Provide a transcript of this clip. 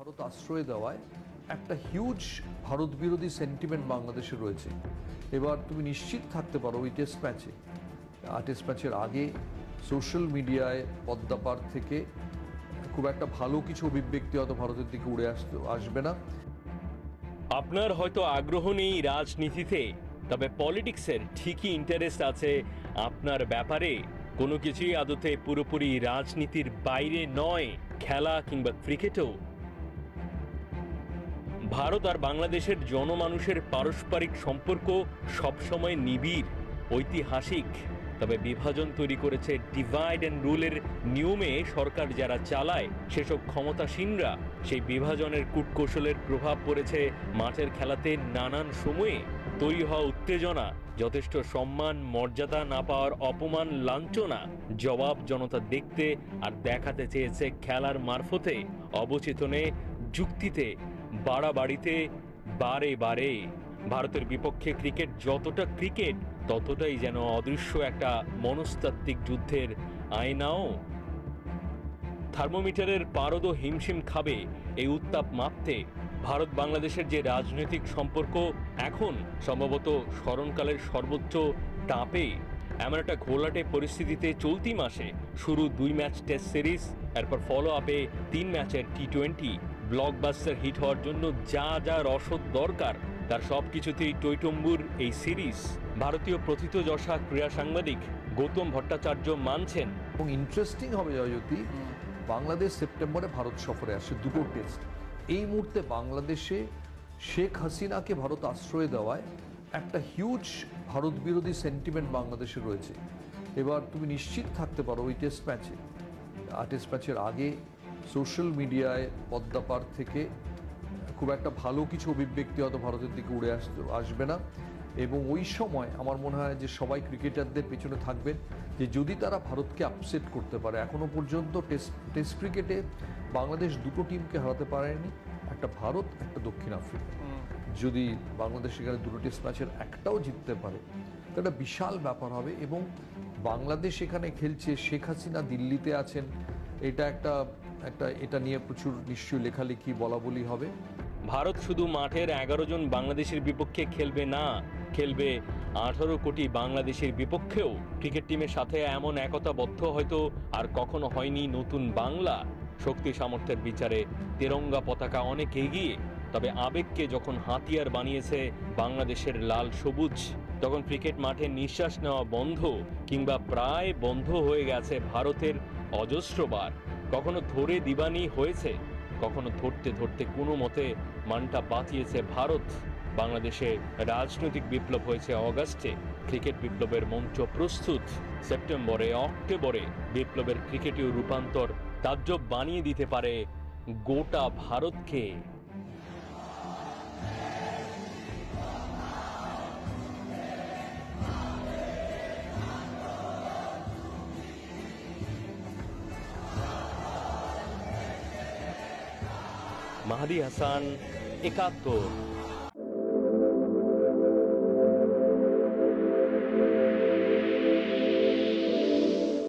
ভারত আশ্রয় দেওয়ায় একটা হিউজ ভারত বিরোধী সেন্টিমেন্ট বাংলাদেশে রয়েছে। এবার তুমি নিশ্চিত থাকতে পারো ওই টেস্ট ম্যাচের আগে সোশ্যাল মিডিয়ায় পদ্মাপার থেকে খুব একটা ভালো কিছু অভিব্যক্তি হয়তো ভারতের দিকে উড়ে আসবে না। আপনার হয়তো আগ্রহ নেই রাজনীতিতে, তবে পলিটিক্সের ঠিকই ইন্টারেস্ট আছে আপনার ব্যাপারে। কোনো কিছুই আদতে পুরোপুরি রাজনীতির বাইরে নয়, খেলা কিংবা ক্রিকেটও। ভারত আর বাংলাদেশের জনমানুষের পারস্পরিক সম্পর্ক সবসময় নিবিড়, ঐতিহাসিক। তবে বিভাজন তৈরি করেছে ডিভাইড অ্যান্ড রুলের নিয়মে সরকার যারা চালায় সেসব ক্ষমতাসীনরা। সেই বিভাজনের কূটকৌশলের প্রভাব পড়েছে মাঠের খেলাতে নানান সময়ে। তৈরি হওয়া উত্তেজনা, যথেষ্ট সম্মান মর্যাদা না পাওয়ার অপমান, লাঞ্ছনা জবাব জনতা দেখতে আর দেখাতে চেয়েছে খেলার মারফতে, অবচেতনে, যুক্তিতে, বাড়াবাড়িতে, বারে বারে। ভারতের বিপক্ষে ক্রিকেট যতটা ক্রিকেট, ততটাই যেন অদৃশ্য একটা মনস্তাত্ত্বিক যুদ্ধের আয়নাও। থার্মোমিটারের পারদও হিমশিম খাবে এই উত্তাপ মাপতে। ভারত বাংলাদেশের যে রাজনৈতিক সম্পর্ক এখন সম্ভবত স্মরণকালের সর্বোচ্চ টাপে। এমন একটা ঘোলাটে পরিস্থিতিতে চলতি মাসে শুরু 2 ম্যাচ টেস্ট সিরিজ, এরপর ফলো আপে 3 ম্যাচের টি20। ব্লকবাস্টার হিট হওয়ার জন্য যা যা রসদ দরকার তার সবকিছুতেই টইটম্বুর এই সিরিজ। ভারতীয় প্রথিতযশা ক্রীড়া সাংবাদিক গৌতম ভট্টাচার্য মানছেন। এবং ইন্টারেস্টিং হবে জয়জ্যোতি, বাংলাদেশ সেপ্টেম্বরে ভারত সফরে আসে, 2টো টেস্ট। এই মুহূর্তে বাংলাদেশে শেখ হাসিনাকে ভারত আশ্রয় দেওয়ায় একটা হিউজ ভারত বিরোধী সেন্টিমেন্ট বাংলাদেশে রয়েছে। এবার তুমি নিশ্চিত থাকতে পারো ওই টেস্ট ম্যাচের আগে সোশ্যাল মিডিয়ায় পদ্মাপার থেকে খুব একটা ভালো কিছু অভিব্যক্তি হয়তো ভারতের দিকে উড়ে আসবে না। এবং ওই সময় আমার মনে হয় যে সবাই ক্রিকেটারদের পেছনে থাকবেন যে যদি তারা ভারতকে আপসেট করতে পারে। এখনও পর্যন্ত টেস্ট ক্রিকেটে বাংলাদেশ 2টো টিমকে হারাতে পারেনি, একটা ভারত, একটা দক্ষিণ আফ্রিকা। যদি বাংলাদেশ এখানে 2টো টেস্ট ম্যাচের একটাও জিততে পারে তো একটা বিশাল ব্যাপার হবে। এবং বাংলাদেশ এখানে খেলছে, শেখ হাসিনা দিল্লিতে আছেন, এটা নিয়ে প্রচুর নিশ্চয়ই লেখালেখি বলা বলি হবে। ভারত শুধু মাঠের 11 জন বাংলাদেশের বিপক্ষে খেলবে না, খেলবে 18 কোটি বাংলাদেশের বিপক্ষেও। ক্রিকেট টিমের সাথে এমন একতাবদ্ধ হয়তো আর কখনো হয়নি নতুন বাংলা। শক্তি সামর্থ্যের বিচারে তেরঙ্গা পতাকা অনেক এগিয়ে, তবে আবেগকে যখন হাতিয়ার বানিয়েছে বাংলাদেশের লাল সবুজ, তখন ক্রিকেট মাঠে নিঃশ্বাস নেওয়া বন্ধ কিংবা প্রায় বন্ধ হয়ে গেছে ভারতের অজস্রবার। কখনো ধরে দিবানি হয়েছে, কখনো ধরতে ধরতে কোনো মতে মানটা বাঁচিয়েছে ভারত। বাংলাদেশে রাজনৈতিক বিপ্লব হয়েছে অগাস্টে, ক্রিকেট বিপ্লবের মঞ্চ প্রস্তুত সেপ্টেম্বরে, অক্টোবরে। বিপ্লবের ক্রিকেটীয় রূপান্তর তাজ্জব বানিয়ে দিতে পারে গোটা ভারতকে। মাহাদি হাসান, ৭১।